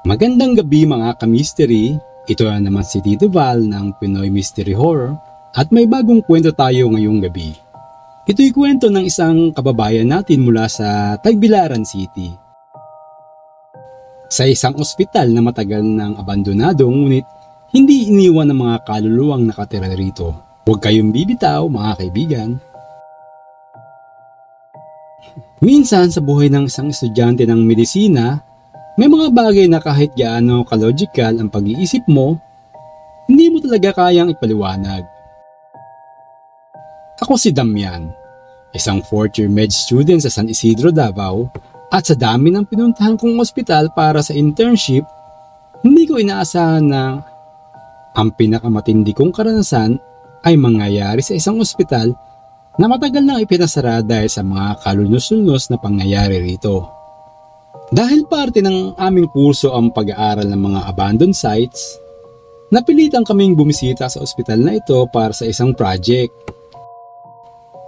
Magandang gabi mga ka-mystery. Ito na naman si Tito Val ng Pinoy Mystery Horror at may bagong kwento tayo ngayong gabi. Ito'y kwento ng isang kababayan natin mula sa Tagbilaran City. Sa isang ospital na matagal nang abandonado ngunit hindi iniwan ng mga kaluluwang nakatira rito. Huwag kayong bibitaw mga kaibigan. Minsan sa buhay ng isang estudyante ng medisina, may mga bagay na kahit gaano ka-logical ang pag-iisip mo, hindi mo talaga kayang ipaliwanag. Ako si Damian, isang 4th year med student sa San Isidro, Davao, at sa dami ng pinuntahan kong ospital para sa internship, hindi ko inaasahan na ang pinakamatindi kong karanasan ay mangyayari sa isang ospital na matagal nang ipinasara dahil sa mga kalunos-lunos na pangyayari rito. Dahil parte ng aming kurso ang pag-aaral ng mga abandoned sites, napilitan kaming bumisita sa ospital na ito para sa isang project.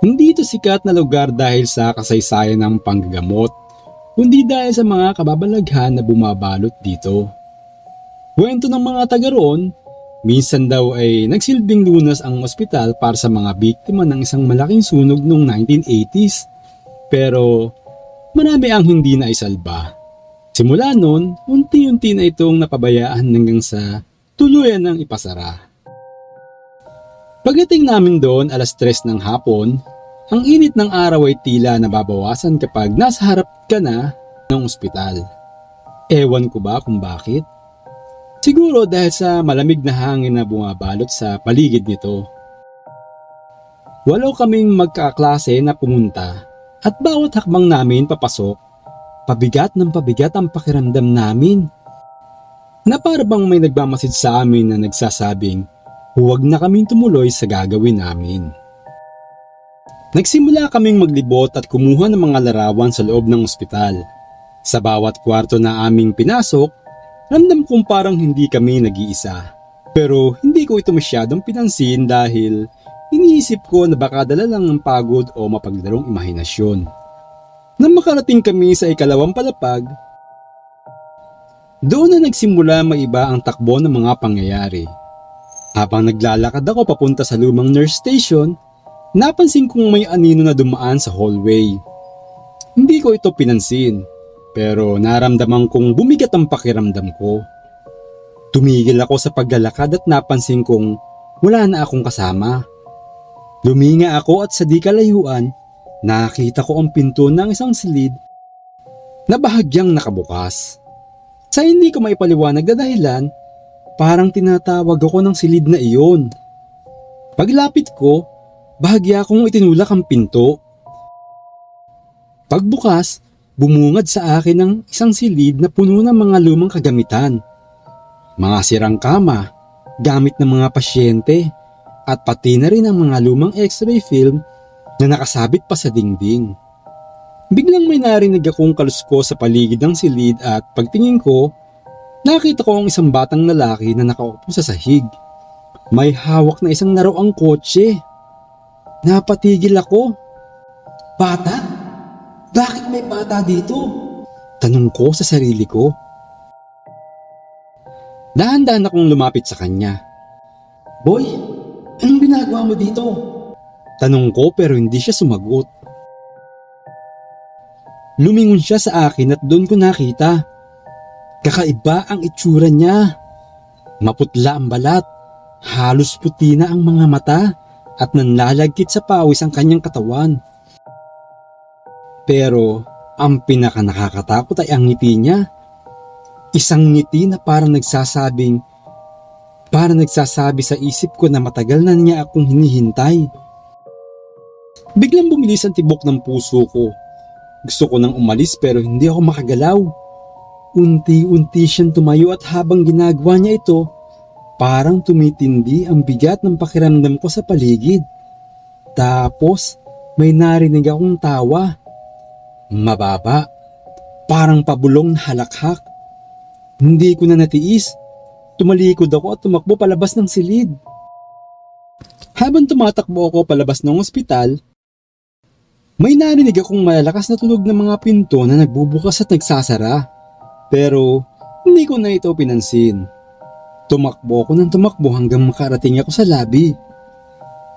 Hindi ito sikat na lugar dahil sa kasaysayan ng panggagamot, kundi dahil sa mga kababalaghan na bumabalot dito. Kwento ng mga taga roon, minsan daw ay nagsilbing lunas ang ospital para sa mga biktima ng isang malaking sunog noong 1980s, pero marami ang hindi naisalba. Simula noon, unti-unti na itong napabayaan hanggang sa tuluyan ng ipasara. Pagdating namin doon 3:00 ng hapon, ang init ng araw ay tila nababawasan kapag nasa harap ka na ng ospital. Ewan ko ba kung bakit? Siguro dahil sa malamig na hangin na bumabalot sa paligid nito. 8 kaming magkaklase na pumunta at bawat hakbang namin papasok, pabigat ng pabigat ang pakiramdam namin. Na para bang may nagmamasid sa amin na nagsasabing huwag na kaming tumuloy sa gagawin namin. Nagsimula kaming maglibot at kumuha ng mga larawan sa loob ng ospital. Sa bawat kwarto na aming pinasok, ramdam kong parang hindi kami nag-iisa. Pero hindi ko ito masyadong pinansin dahil iniisip ko na baka dala lang ng pagod o mapaglarong imahinasyon. Nang makarating kami sa ikalawang palapag, doon na nagsimula maiba ang takbo ng mga pangyayari. Habang naglalakad ako papunta sa lumang nurse station, napansin kong may anino na dumaan sa hallway. Hindi ko ito pinansin, pero naramdaman kong bumigat ang pakiramdam ko. Tumigil ako sa paglalakad at napansin kong wala na akong kasama. Luminga ako at sa di kalayuan, nakita ko ang pinto ng isang silid na bahagyang nakabukas. Sa hindi ko maipaliwanag na dahilan, parang tinatawag ako ng silid na iyon. Paglapit ko, bahagya akong itinulak ang pinto. Pagbukas, bumungad sa akin ng isang silid na puno ng mga lumang kagamitan. Mga sirang kama, gamit ng mga pasyente, at pati na rin ang mga lumang x-ray film na nakasabit pa sa dingding. Biglang may narinig akong kalusko sa paligid ng silid at pagtingin ko, nakita ko ang isang batang lalaki na nakaupo sa sahig. May hawak na isang laruang kotse. Napatigil ako. Bata? Bakit may bata dito? Tanong ko sa sarili ko. Dahan-dahan akong lumapit sa kanya. Boy, anong ginagawa mo dito? Tanong ko pero hindi siya sumagot. Lumingon siya sa akin at doon ko nakita. Kakaiba ang itsura niya. Maputla ang balat, halos puti na ang mga mata at nanlalagkit sa pawis ang kanyang katawan. Pero ang pinaka nakakatakot ay ang ngiti niya. Isang ngiti na parang nagsasabi sa isip ko na matagal na niya akong hinihintay. Biglang bumilis ang tibok ng puso ko. Gusto ko nang umalis pero hindi ako makagalaw. Unti-unti siyang tumayo at habang ginagawa niya ito, parang tumitindi ang bigat ng pakiramdam ko sa paligid. Tapos may narinig akong tawa. Mababa, parang pabulong na halakhak. Hindi ko na natiis. Tumalikod ako at tumakbo palabas ng silid. Habang tumatakbo ako palabas ng ospital, may narinig akong malalakas na tunog ng mga pinto na nagbubukas at nagsasara. Pero Hindi ko na ito pinansin. Tumakbo ako ng tumakbo hanggang makarating ako sa lobby.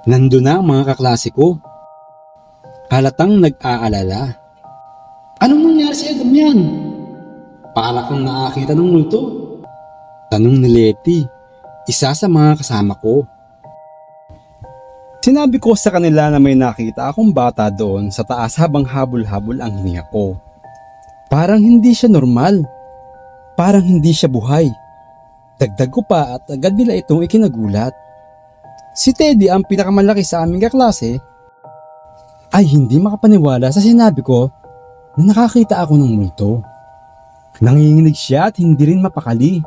Nandun na ang mga kaklase ko. Halatang nag-aalala. Anong nangyari sa Damian? Para kang nakakita ng multo. Tanong ni Letty, isa sa mga kasama ko. Sinabi ko sa kanila na may nakita akong bata doon sa taas habang habol-habol ang hininga ko. Parang hindi siya normal. Parang hindi siya buhay. Dagdag ko pa at agad nila itong ikinagulat. Si Teddy, ang pinakamalaki sa aming kaklase, ay hindi makapaniwala sa sinabi ko na nakakita ako ng multo. Nanginginig siya at hindi rin mapakali.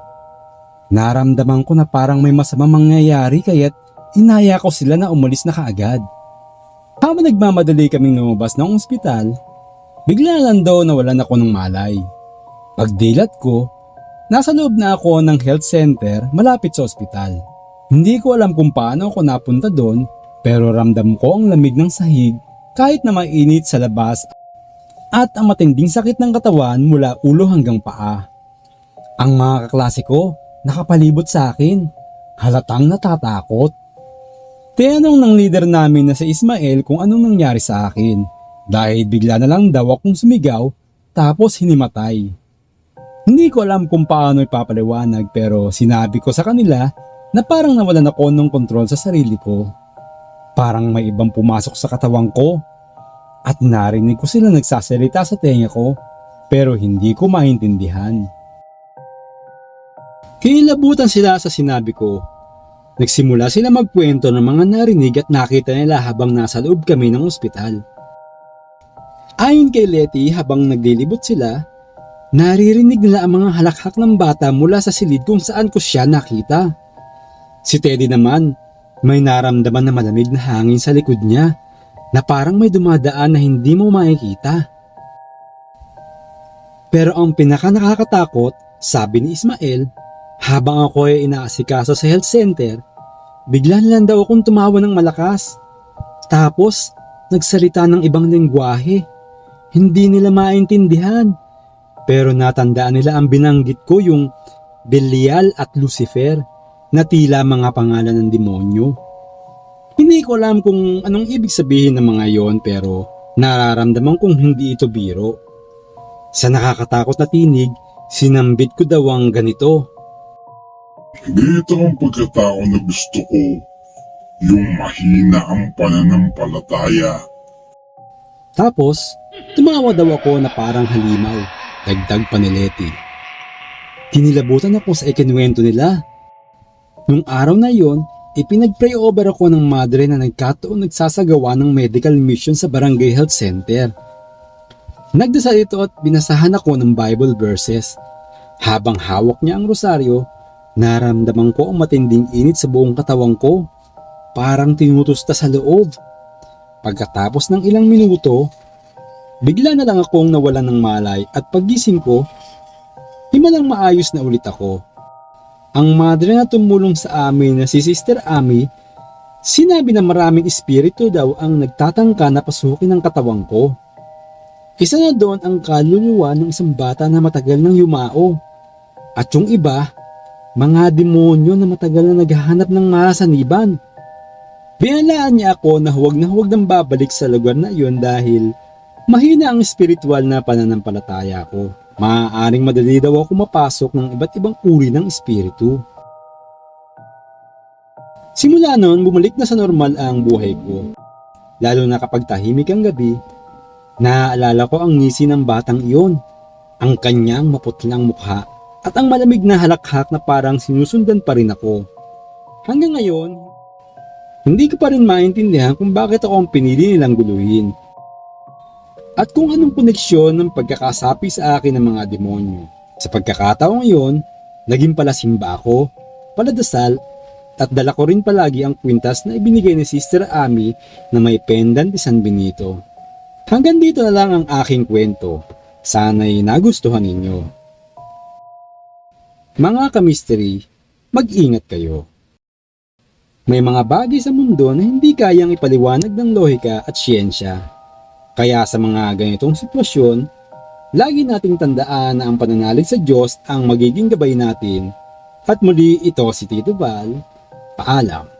Naramdaman ko na parang may masamang mangyayari kaya't inaya ko sila na umalis na kaagad. Habang nagmamadali kaming lumabas ng ospital, bigla lang daw nawalan ako ng malay. Pagdilat ko, nasa loob na ako ng health center malapit sa ospital. Hindi ko alam kung paano ako napunta doon pero ramdam ko ang lamig ng sahig kahit na mainit sa labas at ang matinding sakit ng katawan mula ulo hanggang paa. Ang mga kaklase ko nakapalibot sa akin, halatang natatakot. Tinanong ng leader namin na si Ismael kung anong nangyari sa akin dahil bigla na lang daw akong sumigaw tapos hinimatay. Hindi ko alam kung paano ipapaliwanag pero sinabi ko sa kanila na parang nawalan ako ng kontrol sa sarili ko. Parang may ibang pumasok sa katawan ko at narinig ko sila nagsasalita sa tenga ko pero hindi ko maintindihan. Kinilabutan sila sa sinabi ko. Nagsimula sila magkwento ng mga narinig at nakita nila habang nasa loob kami ng ospital. Ayon kay Letty, habang naglilibot sila, naririnig nila ang mga halakhak ng bata mula sa silid kung saan ko siya nakita. Si Teddy naman, may naramdaman na malamig na hangin sa likod niya na parang may dumadaan na hindi mo makikita. Pero ang pinaka nakakatakot, sabi ni Ismael, habang ako ay inaasikaso sa health center, bigla na lang daw akong tumawa ng malakas. Tapos, nagsalita ng ibang lengguwahe. Hindi nila maintindihan. Pero natandaan nila ang binanggit ko yung Belial at Lucifer na tila mga pangalan ng demonyo. Hindi ko alam kung anong ibig sabihin ng mga yon pero nararamdaman kong hindi ito biro. Sa nakakatakot na tinig, sinambit ko daw ang ganito. Dito ang pagkatao na gusto ko, yung mahina ang pananampalataya. Tapos, tumawa daw ako na parang halimaw, dagdag pa ni Letty. Kinilabutan ako sa ikinuwento nila. Nung araw na yon, ipinag-pray over ako ng madre na nagkataon nagsasagawa ng medical mission sa barangay health center. Nagdasal ito at binasahan ako ng Bible verses. Habang hawak niya ang rosaryo, naramdaman ko ang matinding init sa buong katawan ko, parang tinutusta sa loob. Pagkatapos ng ilang minuto, bigla na lang akong nawalan ng malay at paggising ko, himalang maayos na ulit ako. Ang madre na tumulong sa amin na si Sister Amy, sinabi na maraming espiritu daw ang nagtatangka na pasukin ang katawan ko. Isa na doon ang kaluluwa ng isang bata na matagal nang yumao. At yung iba, mga demonyo na matagal na naghahanap ng masaniban. Binalaan niya ako na huwag nang babalik sa lugar na iyon dahil mahina ang espiritual na pananampalataya ko. Maaaring madali daw ako mapasok ng iba't ibang uri ng espiritu. Simula noon, bumalik na sa normal ang buhay ko. Lalo na kapag tahimik ang gabi, naaalala ko ang ngisi ng batang iyon, ang kanyang maputlang mukha, at ang malamig na halakhak na parang sinusundan pa rin ako. Hanggang ngayon, hindi ko pa rin maintindihan kung bakit ako ang pinili nilang guluhin. At kung anong koneksyon ng pagkakasapi sa akin ng mga demonyo. Sa pagkakataong iyon, naging palasimba ako, paladasal, at dala ko rin palagi ang kwintas na ibinigay ni Sister Amy na may pendant ni San Benito. Hanggang dito na lang ang aking kwento. Sana'y nagustuhan ninyo. Mga ka-mystery, mag-ingat kayo. May mga bagay sa mundo na hindi kayang ipaliwanag ng lohika at siyensya. Kaya sa mga ganitong sitwasyon, Lagi nating tandaan na ang pananalig sa Diyos ang magiging gabay natin. At muli ito si Tito Val. Paalam.